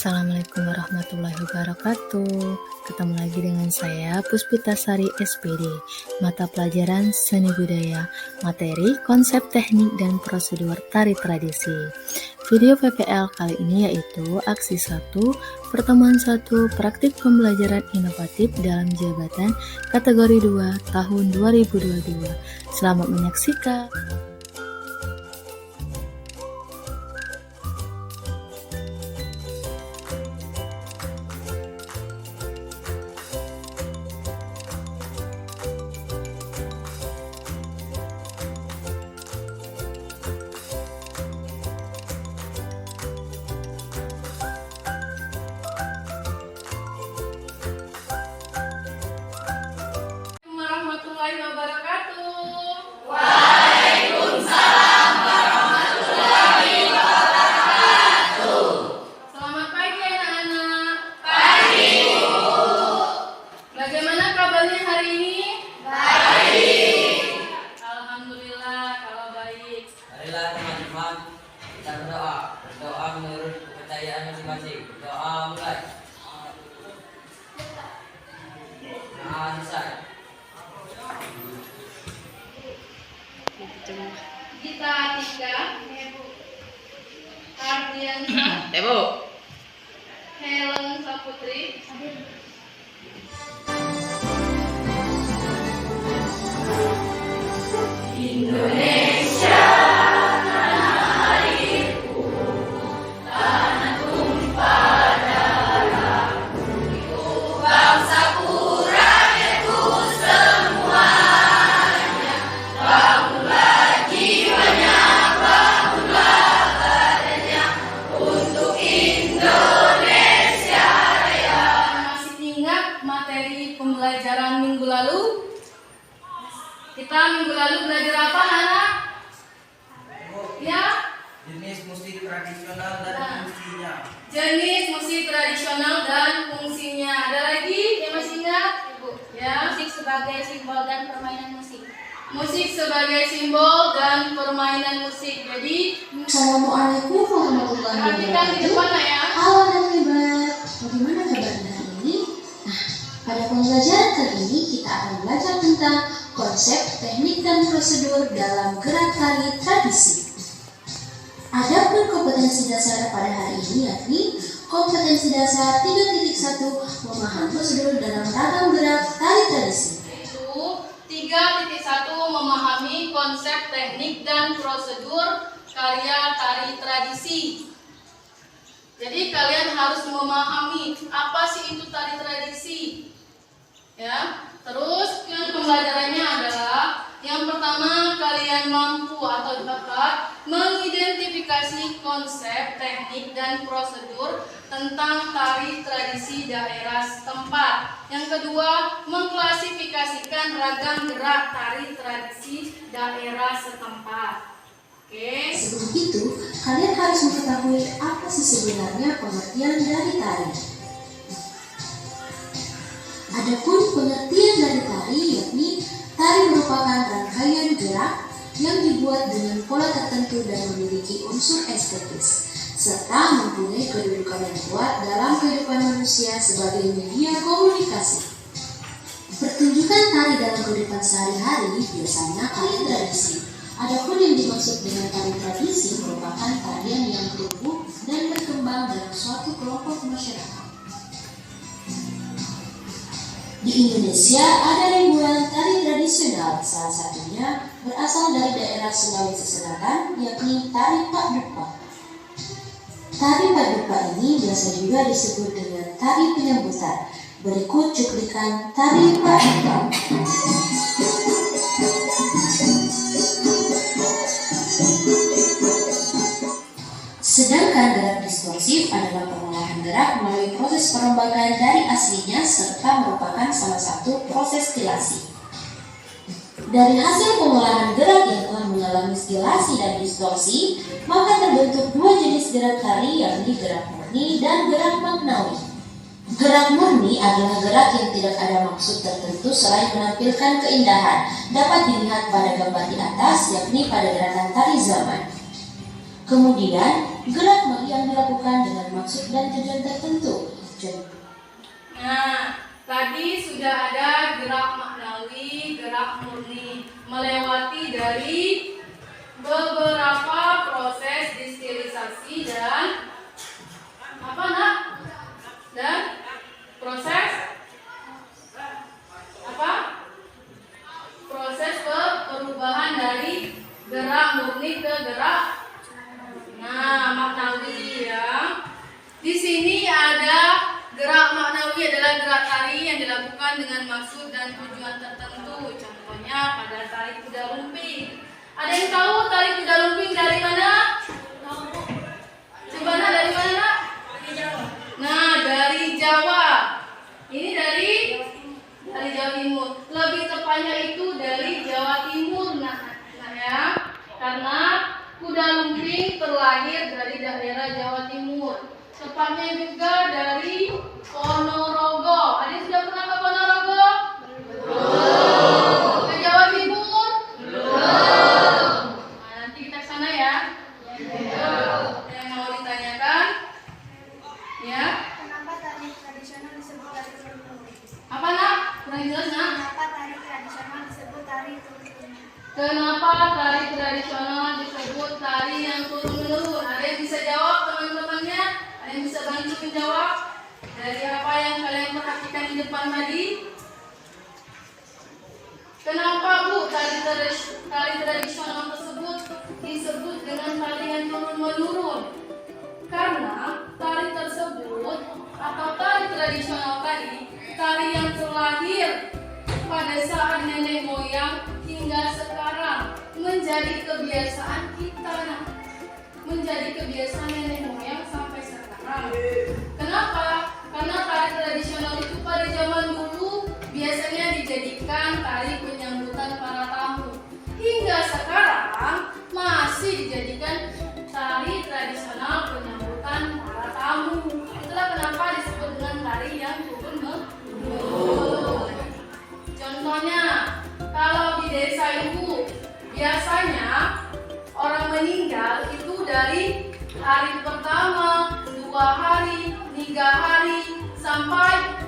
Assalamualaikum warahmatullahi wabarakatuh. Ketemu lagi dengan saya Puspitasari SPD, mata pelajaran seni budaya, materi konsep teknik dan prosedur tari tradisi. Video PPL kali ini yaitu aksi 1, pertemuan 1, praktik pembelajaran inovatif dalam jabatan kategori 2 tahun 2022. Selamat menyaksikan. Warahmatullahi wabarakatuh. Waalaikumsalam warahmatullahi wabarakatuh. Selamat pagi anak-anak. Pagi, Bu. Bagaimana kabarnya hari ini? Baik. Alhamdulillah kalau baik. Marilah teman-teman kita berdoa menurut kepercayaan masing-masing. Doa mulai. Selesai. Gita Atika, Ardiansa, Bu. Helen Saputri, Indonesia tanah airku, tanah tumpah darahku, itu bangsaku, rakyatku semuanya. Bangunlah jiwanya, bangunlah badannya untuk Indonesia Raya. masih ingat materi pembelajaran minggu lalu? Kita minggu lalu belajar apa, anak? Ya, Jenis musik tradisional dan fungsinya. jenis musik tradisional dan fungsinya. Ada lagi yang masih ingat? Ibu, ya. Musik sebagai simbol dan permainan musik. Musik sebagai simbol dan permainan musik. Jadi, Assalamualaikum warahmatullahi perhatikan di depan wabarakatuh. lah ya. Halo anak hebat, bagaimana kabarnya hari ini? Nah, pada pembelajaran kali ini kita akan belajar tentang konsep, teknik, dan prosedur dalam gerak tari tradisi. Adapun kompetensi dasar pada hari ini yakni kompetensi dasar 3.1 memahami prosedur dalam ragam gerak tari tradisi. Itu 3.1 memahami konsep, teknik, dan prosedur karya tari tradisi. Jadi kalian harus memahami apa sih itu tari tradisi. Ya. Terus yang pembelajarannya adalah yang pertama kalian mampu atau dapat mengidentifikasi konsep, teknik, dan prosedur tentang tari tradisi daerah setempat. Yang kedua, mengklasifikasikan ragam gerak tari tradisi daerah setempat. Oke. Sebelum itu, kalian harus mengetahui apa sih sebenarnya pengertian dari tari. Adapun pengertian dari tari yakni tari merupakan rangkaian gerak yang dibuat dengan pola tertentu dan memiliki unsur estetis serta mempunyai kedudukan yang kuat dalam kehidupan manusia sebagai media komunikasi. Pertunjukan tari dalam kehidupan sehari-hari biasanya tari tradisi. Adapun yang dimaksud dengan tari tradisi merupakan tarian yang tumbuh dan berkembang dalam suatu kelompok masyarakat. Di Indonesia ada ribuan tari tradisional, salah satunya berasal dari daerah Sulawesi Selatan, yakni tari Pak Dupa. Tari Pak Dupa ini biasa juga disebut dengan tari penyambutan. Berikut cuplikan tari Pak Dupa. Sedangkan gerak distorsif adalah pengolahan gerak melalui proses perombakan dari aslinya serta merupakan salah satu proses stilasi. Dari hasil pengolahan gerak yang telah mengalami stilasi dan distorsi, maka terbentuk dua jenis gerak tari yakni gerak murni dan gerak maknawi. Gerak murni adalah gerak yang tidak ada maksud tertentu selain menampilkan keindahan, dapat dilihat pada gambar di atas yakni pada gerakan tari zaman. Kemudian, gerak yang dilakukan dengan maksud dan tujuan tertentu. Nah, tadi sudah ada gerak maknawi, gerak murni, melewati dari beberapa proses distilisasi dan apa nak? Dan proses apa? Proses perubahan dari gerak murni ke gerak maknawi ya. Di sini ada gerak maknawi adalah gerak tari yang dilakukan dengan maksud dan tujuan tertentu. Contohnya pada tari kuda lumping. Ada yang tahu tari kuda lumping dari mana? Coba nak, dari mana nak? Nah, dari Jawa. Ini dari Jawa Timur. Lebih tepatnya itu dari Jawa Timur, nah ya. Karena kuda lumping terlahir dari daerah Jawa Timur. Tepatnya juga dari Ponorogo. Ada yang sudah pernah ke Ponorogo? Belum. Ke Jawa Timur? Belum. Nah, nanti kita ke sana ya. Yang mau ditanyakan? Ya. Kenapa tari tradisional disebut tari turun-menurun? Apa nak? Kurang jelas nak? Kenapa tari tradisional disebut tari turun-menurun? Kenapa tari tradisional disebut tari yang turun-menurun? Ada yang bisa jawab teman-temannya? Ada yang bisa bantu menjawab? Dari apa yang kalian perhatikan di depan tadi? Kenapa Bu tari tradisional tersebut disebut dengan tari yang turun-menurun? Karena tari tersebut atau tari tradisional tari yang terlahir pada saat nenek moyang hingga sekarang menjadi kebiasaan kita, menjadi kebiasaan nenek moyang sampai sekarang. Kenapa? Karena tari tradisional itu pada zaman dulu biasanya dijadikan tari penyambutan para tamu. Hingga sekarang masih dijadikan tari tradisional penyambutan para tamu. Itulah kenapa disebut dengan tari yang turun-menurun. Contohnya, kalau di desa ibu biasanya orang meninggal itu dari hari pertama, 2 hari, 3 hari, sampai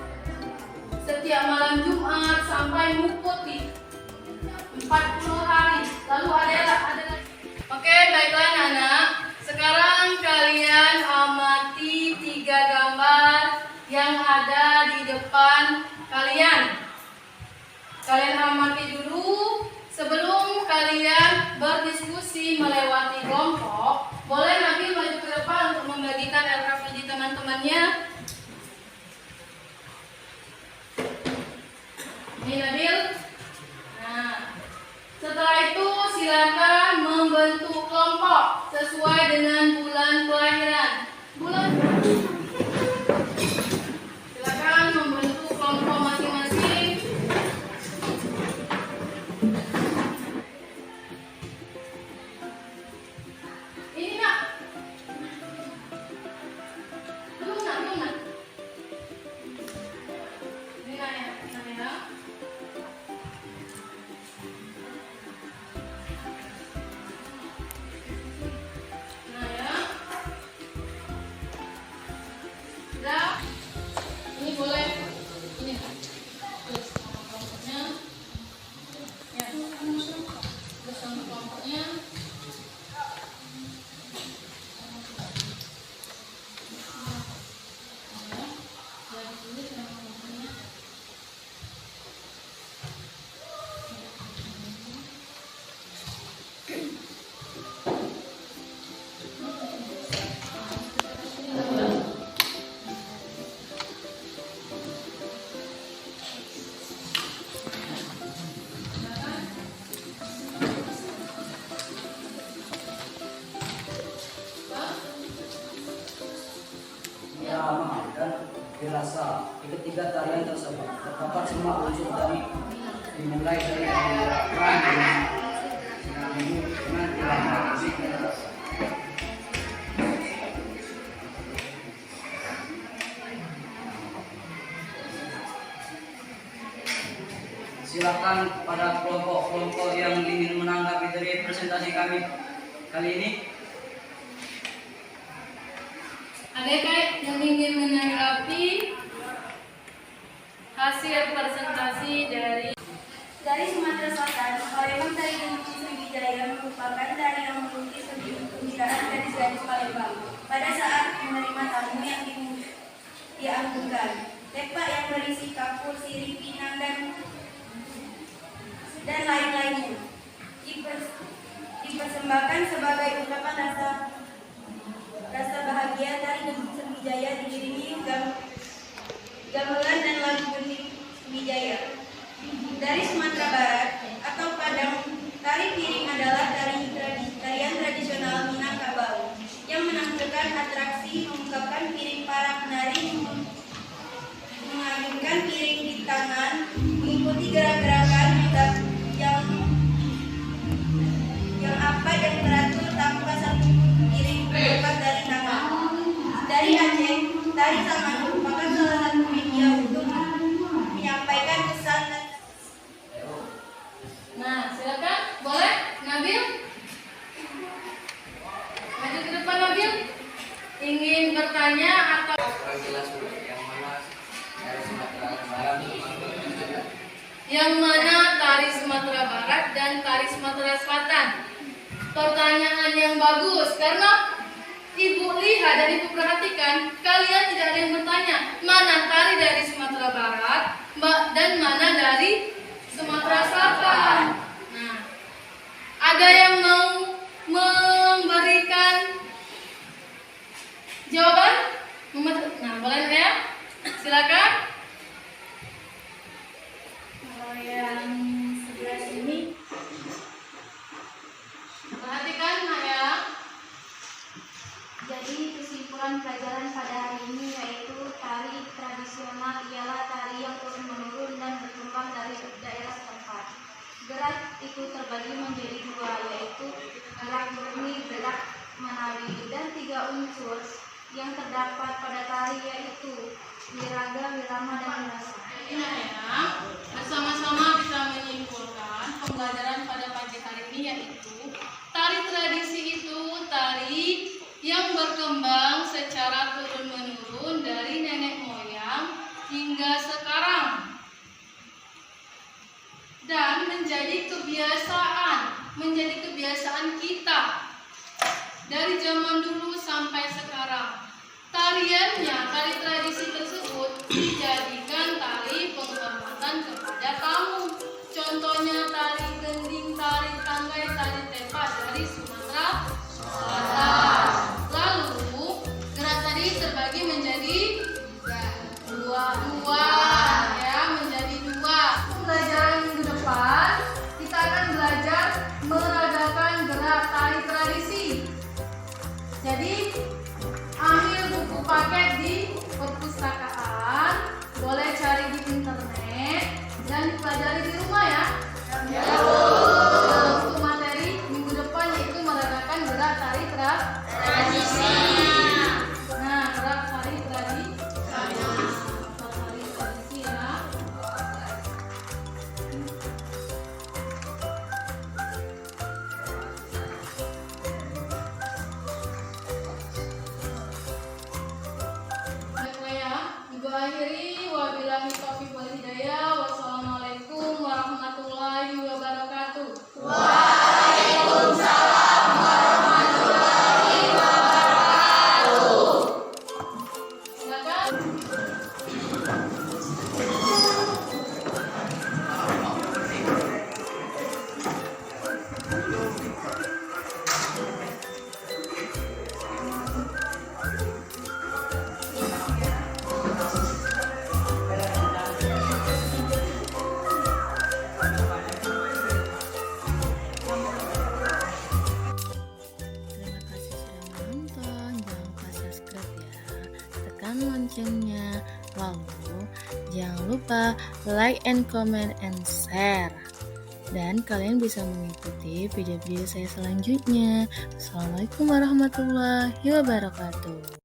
setiap malam Jumat sampai mukuti 40 hari. Lalu ada Oke, baiklah anak. Sekarang kalian amati 3 gambar yang ada di depan kalian. Kalian amati dulu sebelum kalian berdiskusi melewati kelompok. Boleh Nabil maju ke depan untuk membagikan LKPD teman-temannya. Ini Nabil. Nah, setelah itu silakan membentuk kelompok sesuai dengan bulan kelahiran. Silakan membentuk kelompok masing-masing. Ini nak. Belum nak. Ini nak ya. Ini boleh ini tulis nama kelompoknya ya, tulis nama kelompoknya. Ya, ditulis nama kelompoknya. Irama dan dirasa di ketiga tarian tersebut terdapat semua unsur tari dimulai dari gerakan dengan irama. Silakan pada kelompok-kelompok yang ingin menanggapi dari presentasi kami kali ini. Adik-adik yang ingin menanggapi hasil presentasi Dari Sumatera Selatan, Palembang Tari Gengging Sriwijaya merupakan tari yang melukis pembicaraan gadis-gadis Palembang pada saat menerima tamu yang dianggungkan. Lepak yang berisi kapur, sirih, pinang, dan lain-lainnya dipersembahkan sebagai ungkapan rasa bahagia. Tari Gengging Sriwijaya diiringi gamelan dan lagu genting Sriwijaya. Dari Sumatera Barat atau Padang, tari piring adalah tarian tradisional Minangkabau yang menampilkan atraksi mengungkapkan piring. Para penari mengayunkan piring di tangan, mengikuti gerak-gerakan yang teratur tanpa satu piring terlepas dari tangan. Dari Aceh, tari Saman merupakan salah satu media untuk menyampaikan pesan. Nah, silakan, boleh Nabil? Maju ke depan Nabil. Ingin bertanya atau Kurang jelas Bu, yang mana dari Sumatera Barat yang mana tari Sumatera Barat dan dan tari Sumatera Selatan? Pertanyaan yang bagus, karena Ibu lihat dan Ibu perhatikan, kalian tidak ada yang bertanya mana tari dari Sumatera Barat dan mana dari Sumatera Selatan. Nah, ada yang mau memberikan jawaban? Nah, boleh ya? Silakan. Kalau yang sebelah sini, Perhatikan, Maya. jadi kesimpulan pelajaran pada hari ini yaitu tari tradisional ialah tari yang turun-menurun dan berkembang dari daerah setempat. Gerak itu terbagi menjadi dua, yaitu gerak murni, gerak menawi, dan 3 unsur yang terdapat pada tari yaitu wiraga, wirama, dan wirasa. Jadi Maya, bersama-sama bisa menyimpulkan pembelajaran pada pagi hari ini yaitu tari tradisi itu tari yang berkembang secara turun-menurun dari nenek moyang hingga sekarang dan menjadi kebiasaan kita dari zaman dulu sampai sekarang. Tariannya, tari tradisi tersebut dijadikan tari penghormatan kepada tamu. Contohnya tari gending, tari tanggai, tari tepak dari Sumatera Selatan. Lalu gerak tadi terbagi menjadi dua, ya, menjadi 2. Pembelajaran minggu depan kita akan belajar meragakan gerak tari tradisi. Jadi ambil buku paket di perpustakaan, boleh cari di internet dan pelajari di rumah ya. Untuk materi minggu depan yaitu meragakan gerak tari tradisi. Nah, gerak tari tradisi. Tari tradisi ya. Baiklah ya, Ibu akhiri. Wabillahi taufiq wal hidayah. Wassalamualaikum warahmatullahi wabarakatuh. Waalaikumsalam warahmatullahi wabarakatuh. Silakan. Terima kasih sudah menonton. Jangan lupa subscribe ya. Tekan loncengnya. Lalu jangan lupa like and comment and share. Dan kalian bisa mengikuti video-video saya selanjutnya. Assalamualaikum warahmatullahi wabarakatuh.